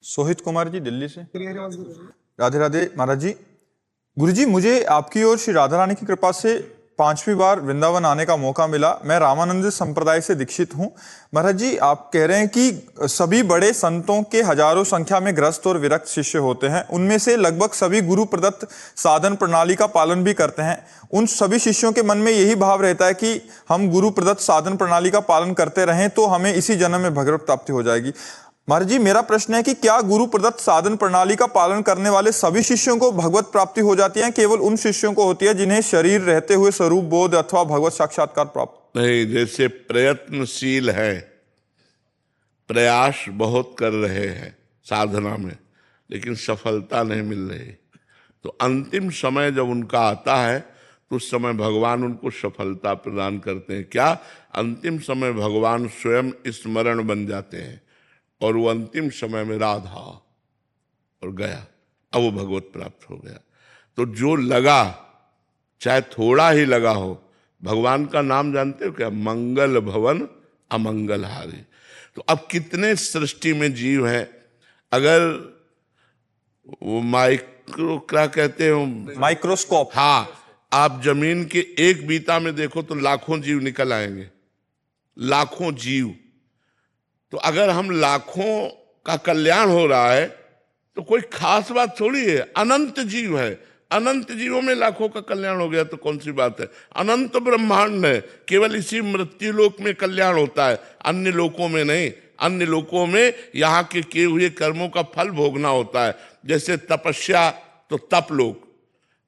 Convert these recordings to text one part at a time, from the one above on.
सोहित कुमार जी दिल्ली से। राधे राधे महाराज जी। गुरु जी, मुझे आपकी और श्री राधा रानी की कृपा से 5वीं बार वृंदावन आने का मौका मिला। मैं रामानंद संप्रदाय से दीक्षित हूँ। महाराज जी, आप कह रहे हैं कि सभी बड़े संतों के हजारों संख्या में ग्रस्त और विरक्त शिष्य होते हैं, उनमें से लगभग सभी गुरु प्रदत्त साधन प्रणाली का पालन भी करते हैं। उन सभी शिष्यों के मन में यही भाव रहता है कि हम गुरु प्रदत्त साधन प्रणाली का पालन करते रहें तो हमें इसी जन्म में भगवत प्राप्ति हो जाएगी। महाराज जी, मेरा प्रश्न है कि क्या गुरु प्रदत्त साधन प्रणाली का पालन करने वाले सभी शिष्यों को भगवत प्राप्ति हो जाती है, केवल उन शिष्यों को होती है जिन्हें शरीर रहते हुए स्वरूप बोध अथवा भगवत साक्षात्कार प्राप्त? नहीं, जैसे प्रयत्नशील है, प्रयास बहुत कर रहे हैं साधना में, लेकिन सफलता नहीं मिल रही, तो अंतिम समय जब उनका आता है तो उस समय भगवान उनको सफलता प्रदान करते हैं। क्या? अंतिम समय भगवान स्वयं स्मरण बन जाते हैं और वो अंतिम समय में राधा और गया, अब वो भगवत प्राप्त हो गया। तो जो लगा, चाहे थोड़ा ही लगा हो, भगवान का नाम जानते हो क्या? मंगल भवन अमंगल हारी। तो अब कितने सृष्टि में जीव हैं, अगर वो क्या कहते हो, माइक्रोस्कोप, हाँ, आप जमीन के एक बीता में देखो तो लाखों जीव निकल आएंगे, लाखों जीव। तो अगर हम लाखों का कल्याण हो रहा है तो कोई खास बात थोड़ी है, अनंत जीव है, अनंत जीवों में लाखों का कल्याण हो गया तो कौन सी बात है? अनंत ब्रह्मांड है, केवल इसी मृत्यु लोक में कल्याण होता है, अन्य लोकों में नहीं। अन्य लोकों में यहाँ के किए हुए कर्मों का फल भोगना होता है। जैसे तपस्या तो तप लोक,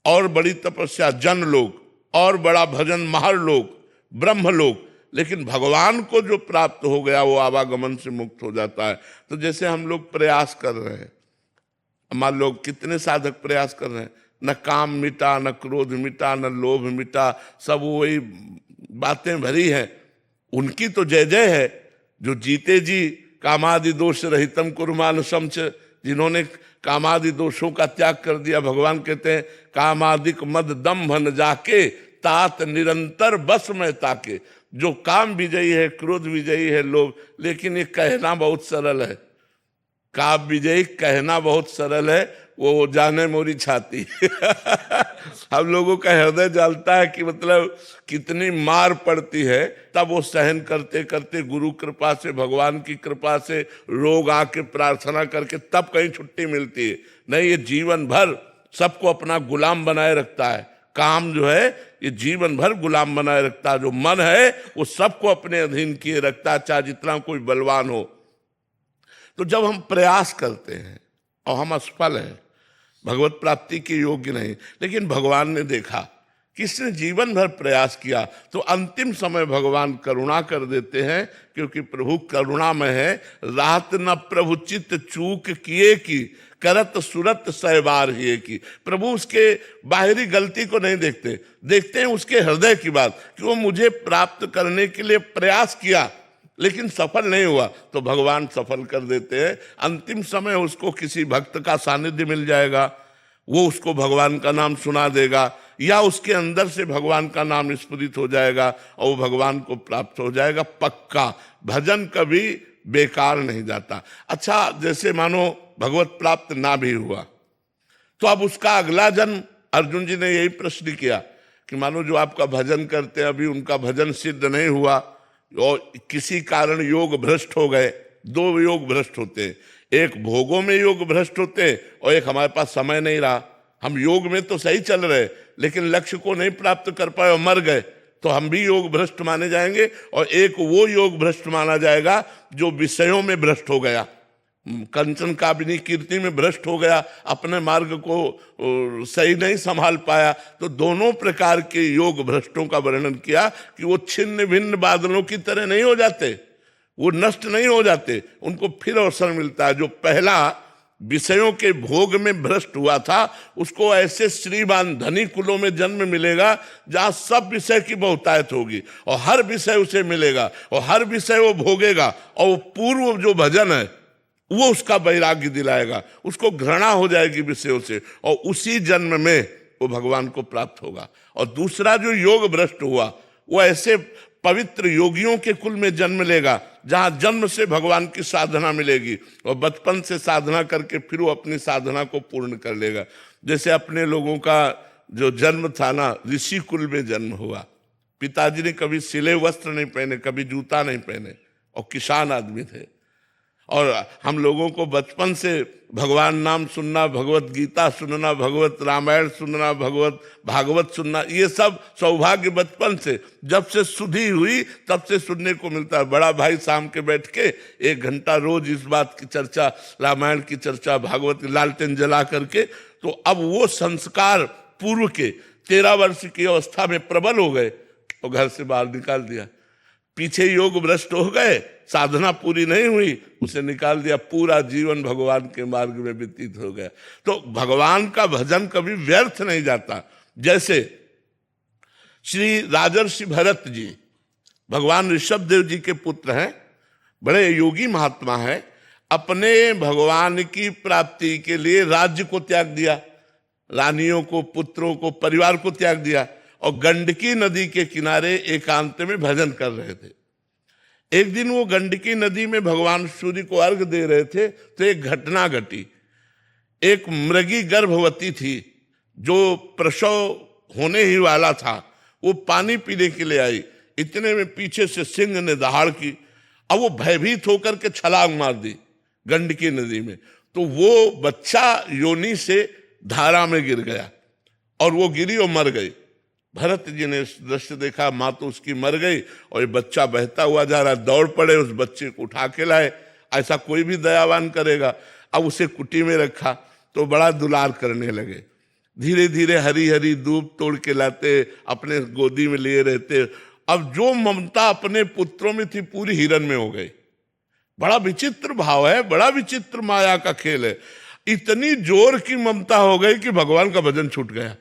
और बड़ी तपस्या जन लोक, और बड़ा भजन महालोक, ब्रह्मलोक। लेकिन भगवान को जो प्राप्त हो गया वो आवागमन से मुक्त हो जाता है। तो जैसे हम लोग प्रयास कर रहे हैं, हमारे लोग कितने साधक प्रयास कर रहे हैं, न काम मिटा, न क्रोध मिटा, न लोभ मिटा, सब वही बातें भरी हैं। उनकी तो जय जय है, जो जीते जी कामादि दोष रहितम कुर्मान समच, जिन्होंने कामादि दोषों का त्याग कर दिया। भगवान कहते हैं कामादिक मद दम्भ न जाके तात निरंतर बस में ताके। जो काम विजयी है, क्रोध विजयी है लोग, लेकिन ये कहना बहुत सरल है। काम विजयी कहना बहुत सरल है, वो जाने मोरी छाती। हम लोगों का हृदय जलता है कि मतलब कितनी मार पड़ती है, तब वो सहन करते करते गुरु कृपा से, भगवान की कृपा से, रोग आके प्रार्थना करके तब कहीं छुट्टी मिलती है। नहीं, ये जीवन भर सबको अपना गुलाम बनाए रखता है। काम जो है ये जीवन भर गुलाम बनाए रखता है। जो मन है वो सबको अपने अधीन किए रखता है, चाहे जितना कोई बलवान हो। तो जब हम प्रयास करते हैं और हम असफल हैं, भगवत प्राप्ति के योग्य नहीं, लेकिन भगवान ने देखा किसने जीवन भर प्रयास किया तो अंतिम समय भगवान करुणा कर देते हैं, क्योंकि प्रभु करुणामय है। रात न प्रभु चित्त चूक किए की, करत सुरत सहबार ही की। प्रभु उसके बाहरी गलती को नहीं देखते, देखते हैं उसके हृदय की बात, कि वो मुझे प्राप्त करने के लिए प्रयास किया लेकिन सफल नहीं हुआ, तो भगवान सफल कर देते हैं। अंतिम समय उसको किसी भक्त का सानिध्य मिल जाएगा, वो उसको भगवान का नाम सुना देगा, या उसके अंदर से भगवान का नाम स्फुरित हो जाएगा और वो भगवान को प्राप्त हो जाएगा पक्का। भजन कभी बेकार नहीं जाता। अच्छा, जैसे मानो भगवत प्राप्त ना भी हुआ तो अब उसका अगला जन्म, अर्जुन जी ने यही प्रश्न किया कि मानो जो आपका भजन करते हैं, अभी उनका भजन सिद्ध नहीं हुआ और किसी कारण योग भ्रष्ट हो गए। दो योग भ्रष्ट होते हैं, एक भोगों में योग भ्रष्ट होते हैं और एक हमारे पास समय नहीं रहा। हम योग में तो सही चल रहे लेकिन लक्ष्य को नहीं प्राप्त कर पाए और मर गए, तो हम भी योग भ्रष्ट माने जाएंगे। और एक वो योग भ्रष्ट माना जाएगा जो विषयों में भ्रष्ट हो गया, कंचन काबिनी कीर्ति में भ्रष्ट हो गया, अपने मार्ग को सही नहीं संभाल पाया। तो दोनों प्रकार के योग भ्रष्टों का वर्णन किया कि वो छिन्न भिन्न बादलों की तरह नहीं हो जाते, वो नष्ट नहीं हो जाते, उनको फिर अवसर मिलता है। जो पहला विषयों के भोग में भ्रष्ट हुआ था उसको ऐसे श्रीमान धनी कुलों में जन्म मिलेगा जहां सब विषय की बहुतायत होगी और हर विषय उसे मिलेगा और हर विषय वो भोगेगा, और वो पूर्व जो भजन है वो उसका वैराग्य दिलाएगा, उसको घृणा हो जाएगी विषयों से, और उसी जन्म में वो भगवान को प्राप्त होगा। और दूसरा जो योग भ्रष्ट हुआ वो ऐसे पवित्र योगियों के कुल में जन्म लेगा, जहां जन्म से भगवान की साधना मिलेगी और बचपन से साधना करके फिर वो अपनी साधना को पूर्ण कर लेगा। जैसे अपने लोगों का जो जन्म था ना, ऋषि कुल में जन्म हुआ। पिताजी ने कभी सिले वस्त्र नहीं पहने, कभी जूता नहीं पहने और किसान आदमी थे। और हम लोगों को बचपन से भगवान नाम सुनना, भगवत गीता सुनना, भगवत रामायण सुनना, भगवत भागवत सुनना, ये सब सौभाग्य बचपन से, जब से सुधी हुई तब से सुनने को मिलता है। बड़ा भाई शाम के बैठ के 1 घंटा रोज इस बात की चर्चा, रामायण की चर्चा, भागवत की लालटेन जला करके। तो अब वो संस्कार पूर्व के 13 वर्ष की अवस्था में प्रबल हो गए और घर से बाहर निकाल दिया। पीछे योग भ्रष्ट हो गए, साधना पूरी नहीं हुई, उसे निकाल दिया, पूरा जीवन भगवान के मार्ग में व्यतीत हो गया। तो भगवान का भजन कभी व्यर्थ नहीं जाता। जैसे श्री राजर्षि भरत जी भगवान ऋषभदेव जी के पुत्र हैं, बड़े योगी महात्मा हैं। अपने भगवान की प्राप्ति के लिए राज्य को त्याग दिया, रानियों को, पुत्रों को, परिवार को त्याग दिया और गंडकी नदी के किनारे एकांत में भजन कर रहे थे। एक दिन वो गंडकी नदी में भगवान सूर्य को अर्घ दे रहे थे तो एक घटना घटी। एक मृगी गर्भवती थी जो प्रसव होने ही वाला था, वो पानी पीने के लिए आई। इतने में पीछे से सिंह ने दहाड़ की, अब वो भयभीत होकर के छलांग मार दी गंडकी नदी में। तो वो बच्चा योनि से धारा में गिर गया और वो गिरी और मर गई। भरत जी ने इस दृश्य देखा, माँ तो उसकी मर गई और ये बच्चा बहता हुआ जा रहा, दौड़ पड़े, उस बच्चे को उठा के लाए। ऐसा कोई भी दयावान करेगा। अब उसे कुटी में रखा तो बड़ा दुलार करने लगे। धीरे धीरे हरी हरी दूब तोड़ के लाते, अपने गोदी में लिए रहते। अब जो ममता अपने पुत्रों में थी पूरी हिरन में हो गई। बड़ा विचित्र भाव है, बड़ा विचित्र माया का खेल है। इतनी जोर की ममता हो गई कि भगवान का भजन छूट गया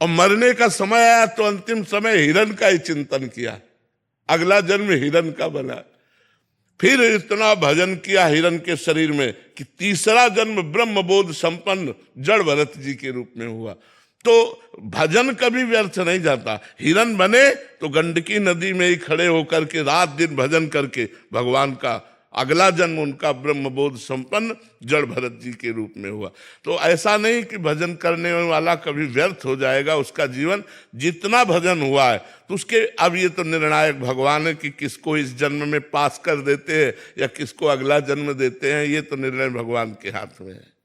और मरने का समय आया तो अंतिम समय हिरन का ही चिंतन किया, अगला जन्म हिरन का बना। फिर इतना भजन किया हिरन के शरीर में कि तीसरा जन्म ब्रह्मबोध संपन्न जड़ भरत जी के रूप में हुआ। तो भजन कभी व्यर्थ नहीं जाता। हिरन बने तो गंडकी नदी में ही खड़े होकर के रात दिन भजन करके भगवान का अगला जन्म उनका ब्रह्मबोध संपन्न जड़ भरत जी के रूप में हुआ। तो ऐसा नहीं कि भजन करने वाला कभी व्यर्थ हो जाएगा उसका जीवन। जितना भजन हुआ है तो उसके, अब ये तो निर्णायक भगवान है कि किसको इस जन्म में पास कर देते हैं या किसको अगला जन्म देते हैं, ये तो निर्णय भगवान के हाथ में है।